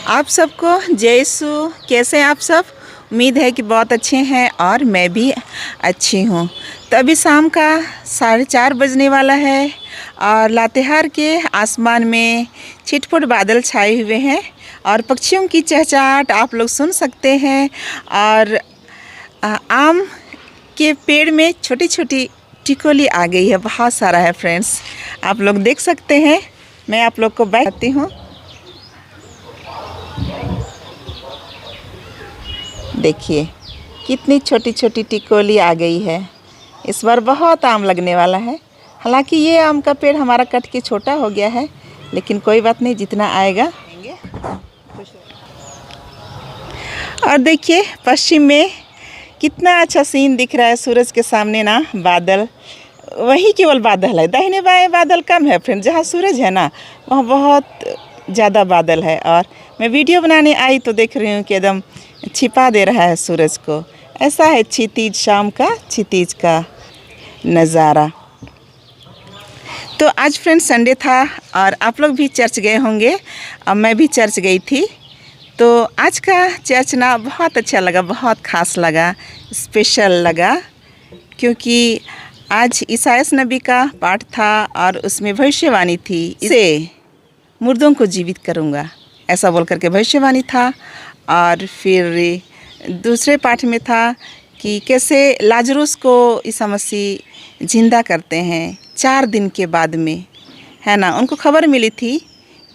आप सबको जय यीशु। कैसे हैं आप सब? उम्मीद है कि बहुत अच्छे हैं और मैं भी अच्छी हूँ। तो अभी शाम का 4:30 बजने वाला है और लातेहार के आसमान में छिटपुट बादल छाए हुए हैं और पक्षियों की चहचहाट आप लोग सुन सकते हैं। और आम के पेड़ में छोटी छोटी टिकोली आ गई है, बहुत सारा है फ्रेंड्स, आप लोग देख सकते हैं। मैं आप लोग को बताती हूँ। देखिए कितनी छोटी छोटी टिकोली आ गई है। इस बार बहुत आम लगने वाला है। हालांकि ये आम का पेड़ हमारा कट के छोटा हो गया है, लेकिन कोई बात नहीं, जितना आएगा। और देखिए पश्चिम में कितना अच्छा सीन दिख रहा है। सूरज के सामने ना बादल, वही केवल बादल है, दाहिने बाएं बादल कम है फ्रेंड। जहाँ सूरज है ना वहाँ बहुत ज़्यादा बादल है। और मैं वीडियो बनाने आई तो देख रही हूँ कि एकदम छिपा दे रहा है सूरज को। ऐसा है क्षितिज, शाम का क्षितिज का नज़ारा। तो आज फ्रेंड संडे था और आप लोग भी चर्च गए होंगे और मैं भी चर्च गई थी। तो आज का चर्च ना बहुत अच्छा लगा, बहुत ख़ास लगा, स्पेशल लगा, क्योंकि आज ईसायास नबी का पाठ था और उसमें भविष्यवाणी थी, इसे मुर्दों को जीवित करूँगा, ऐसा बोल करके भविष्यवाणी था। और फिर दूसरे पाठ में था कि कैसे लाजरूस को ईसा मसीह जिंदा करते हैं 4 दिन के बाद में, है ना। उनको खबर मिली थी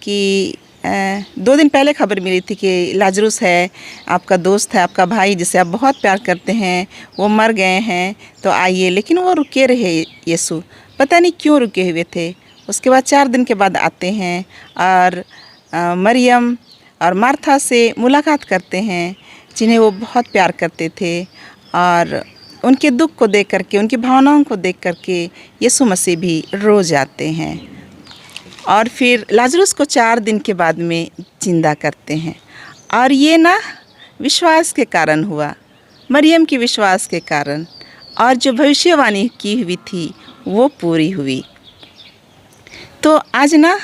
कि 2 दिन पहले खबर मिली थी कि लाजरूस है, आपका दोस्त है, आपका भाई जिसे आप बहुत प्यार करते हैं, वो मर गए हैं, तो आइए। लेकिन वो रुके रहे, यीशु पता नहीं क्यों रुके हुए थे। उसके बाद 4 दिन के बाद आते हैं और मरियम और मार्था से मुलाकात करते हैं, जिन्हें वो बहुत प्यार करते थे। और उनके दुख को देख करके, उनकी भावनाओं को देख करके यीशु मसीह भी रो जाते हैं। और फिर लाजरूस को 4 दिन के बाद में जिंदा करते हैं। और ये ना विश्वास के कारण हुआ, मरियम की विश्वास के कारण, और जो भविष्यवाणी की हुई थी वो पूरी हुई। तो आज ना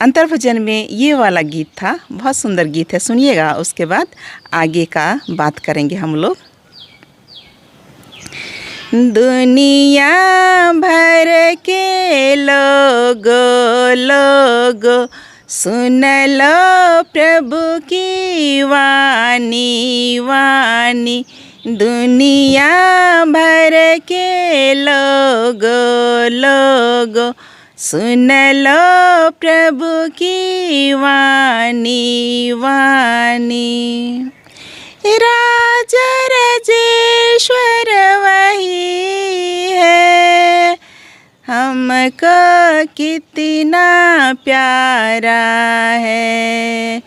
अंतर्भजन में ये वाला गीत था, बहुत सुंदर गीत है, सुनिएगा। उसके बाद आगे का बात करेंगे हम लोग। दुनिया भर के लोगो सुन लो प्रभु की वाणी वाणी। दुनिया भर के लोगो सुन लो प्रभु की वाणी वाणी। राजा राजेश्वर वही है, हमको कितना प्यारा है।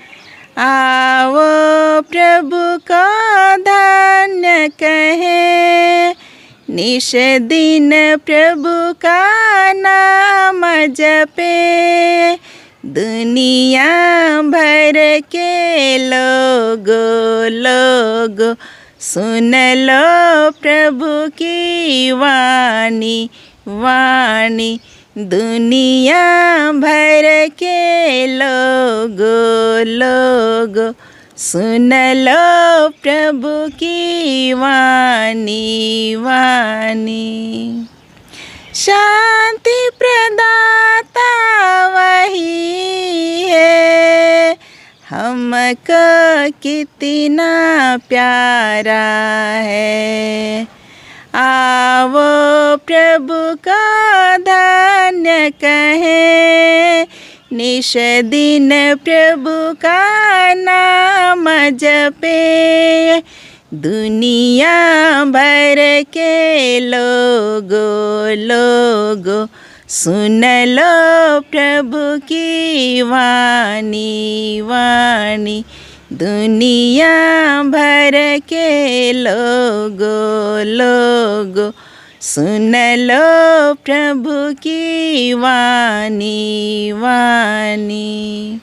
आओ प्रभु को धन्य कहे, निश दिन प्रभु का नाम जपे। दुनिया भर के लोगो सुन लो प्रभु की वाणी वाणी। दुनिया भर के लोगो सुन लो प्रभु की वाणी वाणी। शांति प्रदाता वही है, हमको कितना प्यारा है। आओ प्रभु का धन्य कहे, निश दिन प्रभु का नाम जपे। दुनिया भर के लोगो सुन लो प्रभु की वाणी वाणी। दुनिया भर के लोगो सुन लो प्रभु की वाणी वाणी।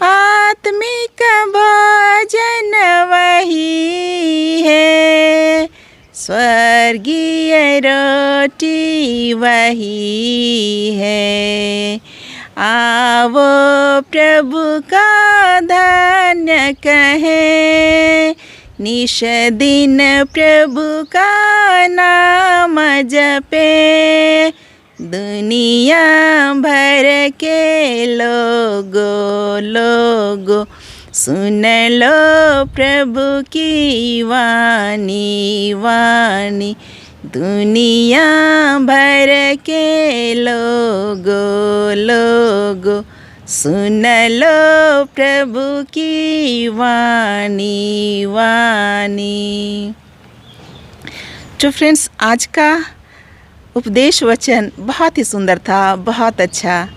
आत्मिक भोजन वही है, स्वर्गीय रोटी वही है। आवो प्रभु का धन्य कहे, निश दिन प्रभु का नाम जपे, दुनिया भर के लोगो सुन लो प्रभु की वाणी, दुनिया भर के लोगो सुन लो प्रभु की वाणी। तो फ्रेंड्स, आज का उपदेश वचन बहुत ही सुंदर था, बहुत अच्छा।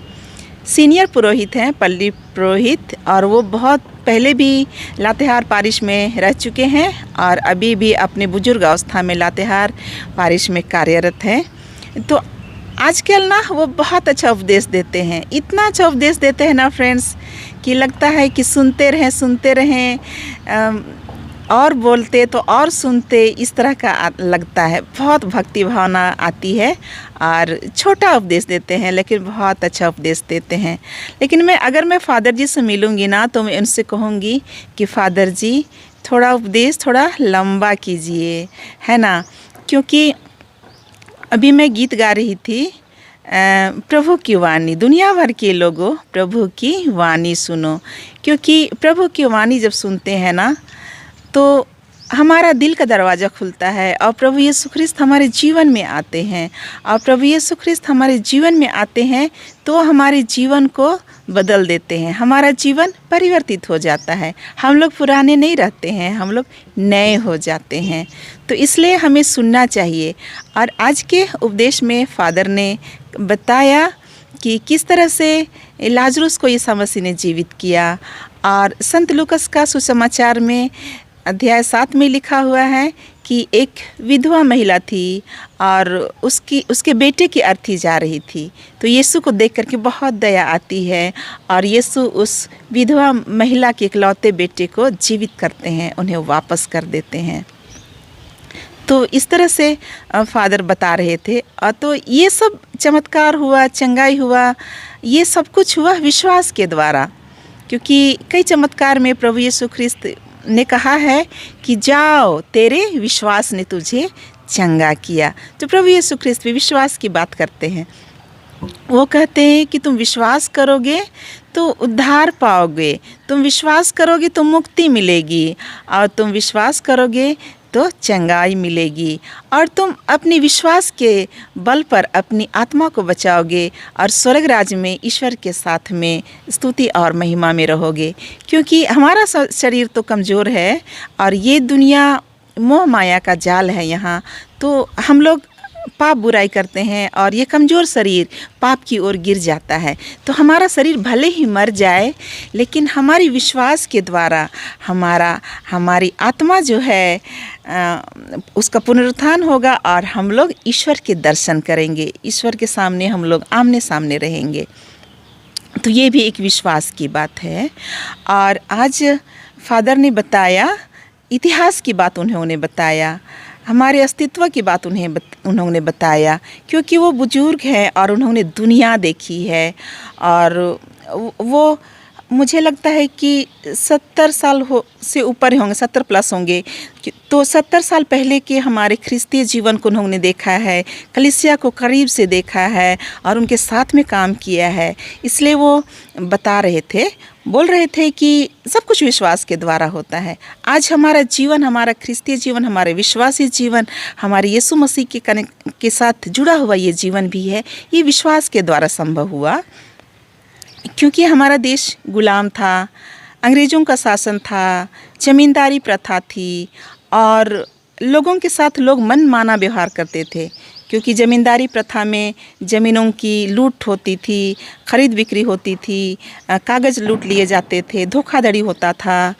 सीनियर पुरोहित हैं पल्ली पुरोहित, और वो बहुत पहले भी लातेहार पारिश में रह चुके हैं और अभी भी अपने बुजुर्ग अवस्था में लातेहार पारिश में कार्यरत हैं। तो आजकल ना वो बहुत अच्छा उपदेश देते हैं, इतना अच्छा उपदेश देते हैं ना फ्रेंड्स कि लगता है कि सुनते रहें और बोलते तो और सुनते, इस तरह का लगता है। बहुत भक्ति भावना आती है और छोटा उपदेश देते हैं लेकिन बहुत अच्छा उपदेश देते हैं। लेकिन अगर मैं फ़ादर जी से मिलूँगी ना तो मैं उनसे कहूँगी कि फ़ादर जी थोड़ा उपदेश थोड़ा लंबा कीजिए, है ना। क्योंकि अभी मैं गीत गा रही थी, प्रभु की वाणी, दुनिया भर के लोगों प्रभु की वाणी सुनो। क्योंकि प्रभु की वाणी जब सुनते हैं ना तो हमारा दिल का दरवाज़ा खुलता है और प्रभु यीशु ख्रिस्त हमारे जीवन में आते हैं, और प्रभु यीशु ख्रिस्त हमारे जीवन में आते हैं तो हमारे जीवन को बदल देते हैं, हमारा जीवन परिवर्तित हो जाता है। हम लोग पुराने नहीं रहते हैं, हम लोग नए हो जाते हैं। तो इसलिए हमें सुनना चाहिए। और आज के उपदेश में फ़ादर ने बताया कि किस तरह से लाजरुस को यीशु मसीह ने जीवित किया। और संत लूकस का सुसमाचार में अध्याय 7 में लिखा हुआ है कि एक विधवा महिला थी और उसके बेटे की अर्थी जा रही थी। तो यीशु को देख करके बहुत दया आती है और यीशु उस विधवा महिला के इकलौते बेटे को जीवित करते हैं, उन्हें वापस कर देते हैं। तो इस तरह से फ़ादर बता रहे थे। और तो ये सब चमत्कार हुआ, चंगाई हुआ, ये सब कुछ हुआ विश्वास के द्वारा। क्योंकि कई चमत्कार में प्रभु यीशु ख्रिस्त ने कहा है कि जाओ, तेरे विश्वास ने तुझे चंगा किया। तो प्रभु यीशु ख्रिस्त भी विश्वास की बात करते हैं। वो कहते हैं कि तुम विश्वास करोगे तो उद्धार पाओगे, तुम विश्वास करोगे तो मुक्ति मिलेगी, और तुम विश्वास करोगे तो चंगाई मिलेगी, और तुम अपने विश्वास के बल पर अपनी आत्मा को बचाओगे और स्वर्ग राज्य में ईश्वर के साथ में स्तुति और महिमा में रहोगे। क्योंकि हमारा शरीर तो कमज़ोर है और ये दुनिया मोह माया का जाल है यहाँ, तो हम लोग पाप बुराई करते हैं और ये कमज़ोर शरीर पाप की ओर गिर जाता है। तो हमारा शरीर भले ही मर जाए लेकिन हमारी विश्वास के द्वारा हमारी आत्मा जो है उसका पुनरुत्थान होगा और हम लोग ईश्वर के दर्शन करेंगे, ईश्वर के सामने हम लोग आमने सामने रहेंगे। तो ये भी एक विश्वास की बात है। और आज फ़ादर ने बताया, इतिहास की बात उन्होंने बताया, हमारे अस्तित्व की बात उन्होंने बताया। क्योंकि वो बुजुर्ग हैं और उन्होंने दुनिया देखी है, और वो मुझे लगता है कि 70 साल से ऊपर होंगे, 70 प्लस होंगे। तो 70 साल पहले के हमारे ख्रिस्तीय जीवन को उन्होंने देखा है, कलीसिया को करीब से देखा है और उनके साथ में काम किया है। इसलिए वो बता रहे थे, बोल रहे थे कि सब कुछ विश्वास के द्वारा होता है। आज हमारा जीवन, हमारा ख्रिस्तीय जीवन, हमारे विश्वासी जीवन, हमारे यीशु मसीह के साथ जुड़ा हुआ ये जीवन भी है, ये विश्वास के द्वारा संभव हुआ। क्योंकि हमारा देश गुलाम था, अंग्रेज़ों का शासन था, ज़मींदारी प्रथा थी और लोगों के साथ लोग मनमाना व्यवहार करते थे। क्योंकि ज़मींदारी प्रथा में ज़मीनों की लूट होती थी, खरीद बिक्री होती थी, कागज़ लूट लिए जाते थे, धोखाधड़ी होता था।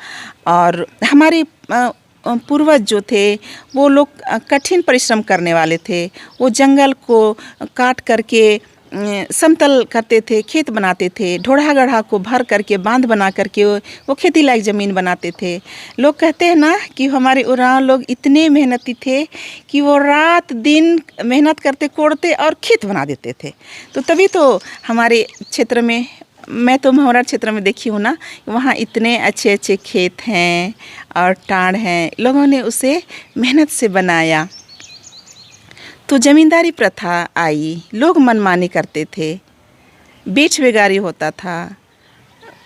और हमारे पूर्वज जो थे वो लोग कठिन परिश्रम करने वाले थे। वो जंगल को काट करके समतल करते थे, खेत बनाते थे, ढोढ़ा गढ़ा को भर करके बांध बना करके वो खेती लायक ज़मीन बनाते थे। लोग कहते हैं ना कि हमारे उरांव लोग इतने मेहनती थे कि वो रात दिन मेहनत करते, कोड़ते और खेत बना देते थे। तो तभी तो हमारे क्षेत्र में, मैं तो महुरा क्षेत्र में देखी हूँ ना, वहाँ इतने अच्छे अच्छे खेत हैं और टाड़ हैं, लोगों ने उसे मेहनत से बनाया। तो ज़मींदारी प्रथा आई, लोग मनमानी करते थे, बेच बेगारी होता था,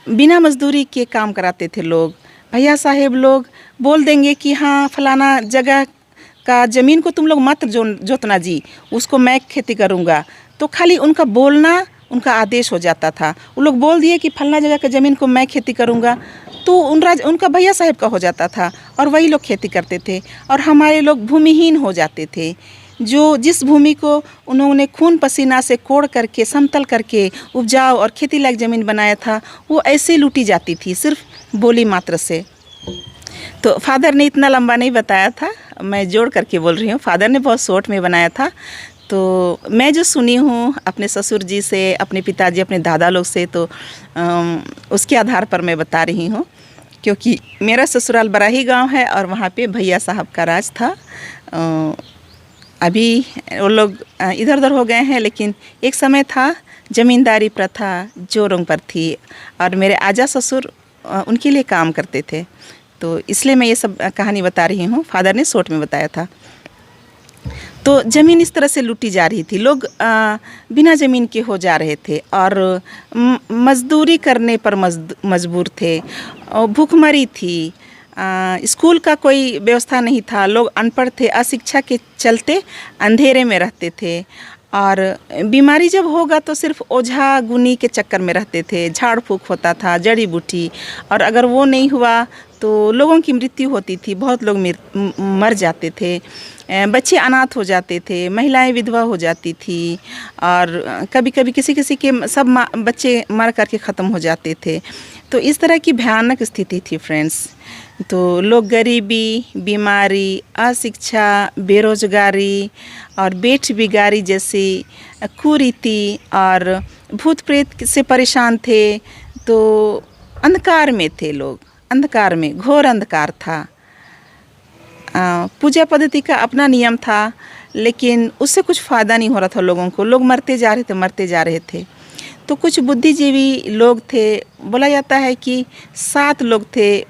बिना मजदूरी के काम कराते थे लोग। भैया साहेब लोग बोल देंगे कि हाँ फलाना जगह का ज़मीन को तुम लोग मत जोतना जी, उसको मैं खेती करूँगा। तो खाली उनका बोलना उनका आदेश हो जाता था। वो लोग बोल दिए कि फलाना जगह का ज़मीन को मैं खेती करूँगा, तो उनका भैया साहेब का हो जाता था और वही लोग खेती करते थे। और हमारे लोग भूमिहीन हो जाते थे। जो जिस भूमि को उन्होंने खून पसीना से कोड़ करके, समतल करके उपजाऊ और खेती लायक ज़मीन बनाया था, वो ऐसे लूटी जाती थी सिर्फ बोली मात्र से। तो फादर ने इतना लंबा नहीं बताया था, मैं जोड़ करके बोल रही हूँ। फादर ने बहुत शॉर्ट में बनाया था। तो मैं जो सुनी हूँ अपने ससुर जी से, अपने पिताजी, अपने दादा लोग से, तो उसके आधार पर मैं बता रही हूँ। क्योंकि मेरा ससुराल बराही गांव है और वहाँ पे भैया साहब का राज था। अभी वो लोग इधर उधर हो गए हैं, लेकिन एक समय था ज़मींदारी प्रथा जोरों पर थी और मेरे आजा ससुर उनके लिए काम करते थे। तो इसलिए मैं ये सब कहानी बता रही हूँ। फादर ने शॉर्ट में बताया था। तो ज़मीन इस तरह से लूटी जा रही थी, लोग बिना ज़मीन के हो जा रहे थे और मजदूरी करने पर मजबूर थे। भूखमरी थी, स्कूल का कोई व्यवस्था नहीं था, लोग अनपढ़ थे, अशिक्षा के चलते अंधेरे में रहते थे। और बीमारी जब होगा तो सिर्फ ओझा गुनी के चक्कर में रहते थे, झाड़ फूक होता था, जड़ी बूटी, और अगर वो नहीं हुआ तो लोगों की मृत्यु होती थी, बहुत लोग मर जाते थे, बच्चे अनाथ हो जाते थे, महिलाएं विधवा हो जाती थी और कभी कभी किसी किसी के सब बच्चे मर करके ख़त्म हो जाते थे। तो इस तरह की भयानक स्थिति थी फ्रेंड्स। तो लोग गरीबी, बीमारी, अशिक्षा, बेरोजगारी और बेट बिगारी जैसी कुरीति और भूत प्रेत से परेशान थे। तो अंधकार में थे लोग, अंधकार में, घोर अंधकार था। पूजा पद्धति का अपना नियम था, लेकिन उससे कुछ फ़ायदा नहीं हो रहा था लोगों को। लोग मरते जा रहे थे। तो कुछ बुद्धिजीवी लोग थे, बोला जाता है कि 7 लोग थे,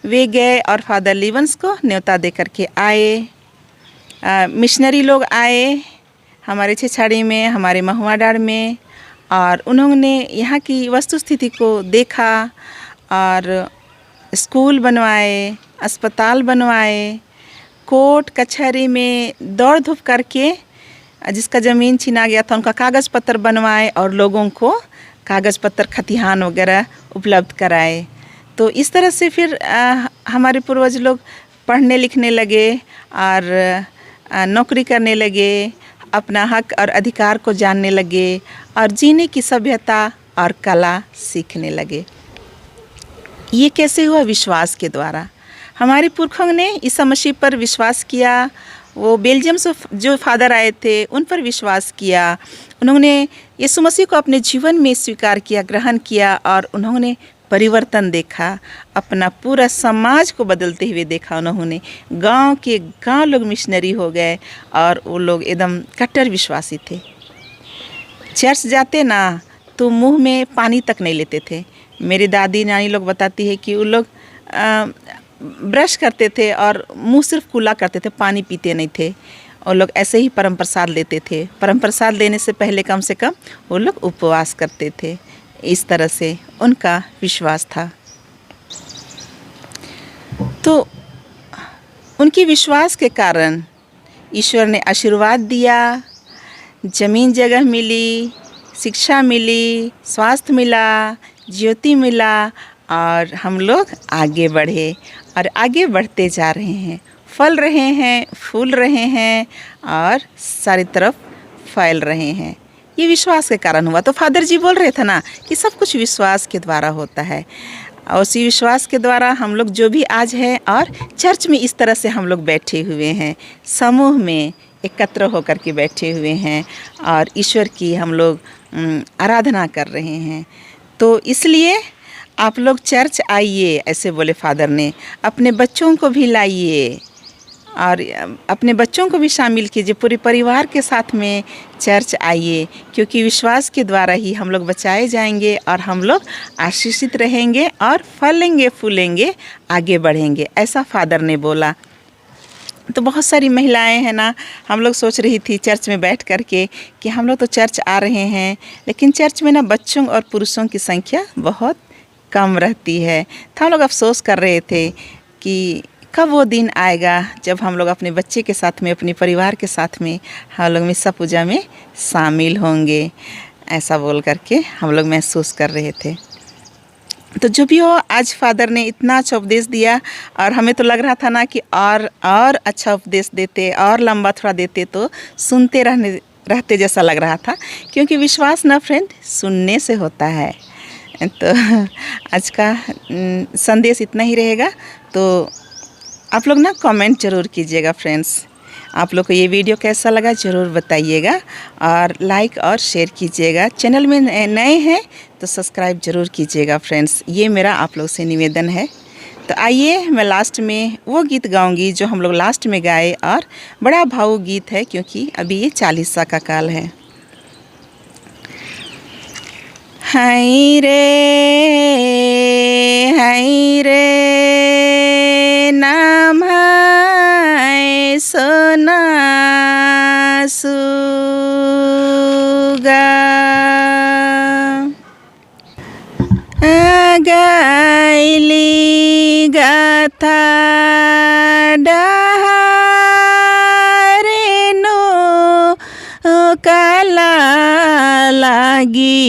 वे गए और फादर लिवंस को न्योता दे करके आए। मिशनरी लोग आए हमारे छेछाड़ी में, हमारे महुआडाँड़ में, और उन्होंने यहाँ की वस्तुस्थिति को देखा और स्कूल बनवाए, अस्पताल बनवाए, कोर्ट कचहरी में दौड़ धूप करके जिसका ज़मीन छीना गया था उनका कागज़ पत्र बनवाए और लोगों को कागज़ पत्र, खतिहान वगैरह उपलब्ध कराए। तो इस तरह से फिर हमारे पूर्वज लोग पढ़ने लिखने लगे और नौकरी करने लगे, अपना हक और अधिकार को जानने लगे और जीने की सभ्यता और कला सीखने लगे। ये कैसे हुआ? विश्वास के द्वारा। हमारे पुरखों ने ईसा मसीह पर विश्वास किया। वो बेल्जियम से जो फादर आए थे उन पर विश्वास किया। उन्होंने यीशु मसीह को अपने जीवन में स्वीकार किया, ग्रहण किया और उन्होंने परिवर्तन देखा। अपना पूरा समाज को बदलते हुए देखा उन्होंने। गांव के गांव लोग मिशनरी हो गए और वो लोग एकदम कट्टर विश्वासी थे। चर्च जाते ना तो मुंह में पानी तक नहीं लेते थे। मेरी दादी नानी लोग बताती है कि वो लोग ब्रश करते थे और मुंह सिर्फ कुल्ला करते थे, पानी पीते नहीं थे। और लोग ऐसे ही परम प्रसाद लेते थे। परम प्रसाद लेने से पहले कम से कम वो लोग उपवास करते थे। इस तरह से उनका विश्वास था। तो उनकी विश्वास के कारण ईश्वर ने आशीर्वाद दिया, ज़मीन जगह मिली, शिक्षा मिली, स्वास्थ्य मिला, ज्योति मिला और हम लोग आगे बढ़े और आगे बढ़ते जा रहे हैं, फल रहे हैं, फूल रहे हैं और सारी तरफ फैल रहे हैं। ये विश्वास के कारण हुआ। तो फादर जी बोल रहे थे ना कि सब कुछ विश्वास के द्वारा होता है और उसी विश्वास के द्वारा हम लोग जो भी आज है और चर्च में इस तरह से हम लोग बैठे हुए हैं, समूह में एकत्र होकर के बैठे हुए हैं और ईश्वर की हम लोग आराधना कर रहे हैं। तो इसलिए आप लोग चर्च आइए, ऐसे बोले फादर ने। अपने बच्चों को भी लाइए और अपने बच्चों को भी शामिल कीजिए, पूरे परिवार के साथ में चर्च आइए, क्योंकि विश्वास के द्वारा ही हम लोग बचाए जाएंगे और हम लोग आशीषित रहेंगे और फलेंगे फूलेंगे, आगे बढ़ेंगे, ऐसा फादर ने बोला। तो बहुत सारी महिलाएं हैं ना, हम लोग सोच रही थी चर्च में बैठ कर के कि हम लोग तो चर्च आ रहे हैं, लेकिन चर्च में ना बच्चों और पुरुषों की संख्या बहुत कम रहती है। तो हम लोग अफसोस कर रहे थे कि कब वो दिन आएगा जब हम लोग अपने बच्चे के साथ में, अपने परिवार के साथ में हम लोग मिस्सा पूजा में शामिल होंगे, ऐसा बोल करके हम लोग महसूस कर रहे थे। तो जो भी हो, आज फादर ने इतना अच्छा उपदेश दिया और हमें तो लग रहा था ना कि और अच्छा उपदेश देते और लंबा थोड़ा देते तो सुनते रहते जैसा लग रहा था, क्योंकि विश्वास ना फ्रेंड सुनने से होता है। तो आज का संदेश इतना ही रहेगा। तो आप लोग ना कमेंट ज़रूर कीजिएगा फ्रेंड्स, आप लोग को ये वीडियो कैसा लगा ज़रूर बताइएगा और लाइक और शेयर कीजिएगा। चैनल में नए हैं तो सब्सक्राइब ज़रूर कीजिएगा फ्रेंड्स, ये मेरा आप लोग से निवेदन है। तो आइए मैं लास्ट में वो गीत गाऊंगी जो हम लोग लास्ट में गाए और बड़ा भावुक गीत है, क्योंकि अभी ये चालीसा का काल है। हाय रे नाम है सोना सुगा, गायली गाथा डहारे नो काला लागी।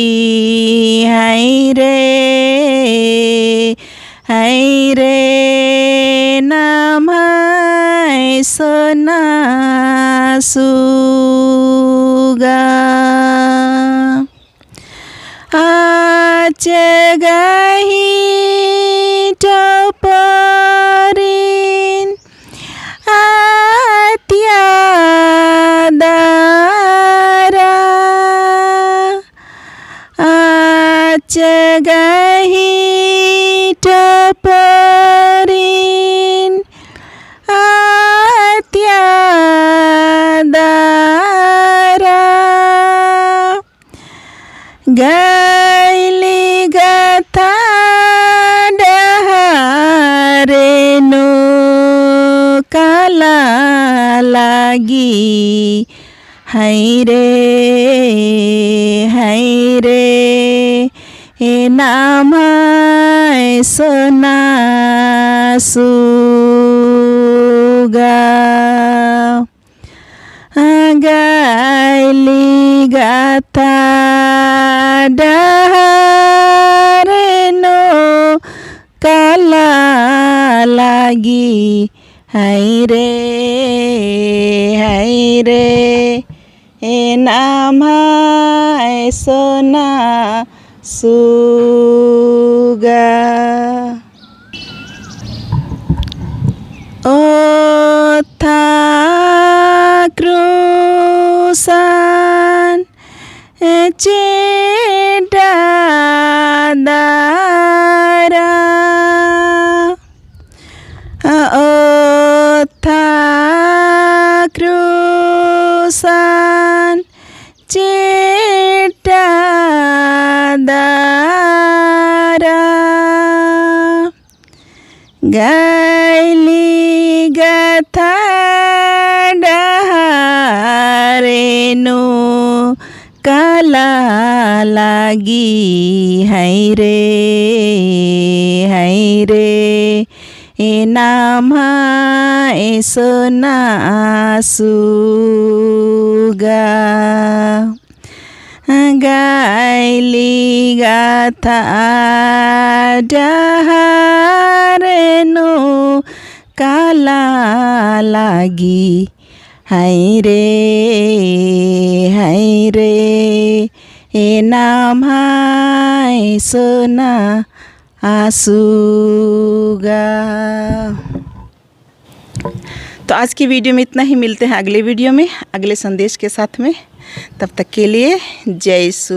हाय रे नाम है सोना सुगा, आज गाही टपरिन आत्या दारा, आज गाही टपरिन आत्या दारा, गायली गाथा डहारे नो काला लागी। हाय रे हे नाम है सोना सुगा, गायली गाथा डहारे नो काला लागी। हाय रे हे नाम है सोना सुगा। ओ था क्रूसान चेटा दारा, ओ था क्रूसान चेटा दारा, गायली गाथा डहारे नो काला लागी। हाय रे ए नाम है सोना सुगा, गायली गाथा डहारे नो काला लागी। हाय रे ए नाम है सोना सुगा। तो आज की वीडियो में इतना ही, मिलते हैं अगले वीडियो में अगले संदेश के साथ में। तब तक के लिए जय यीशु।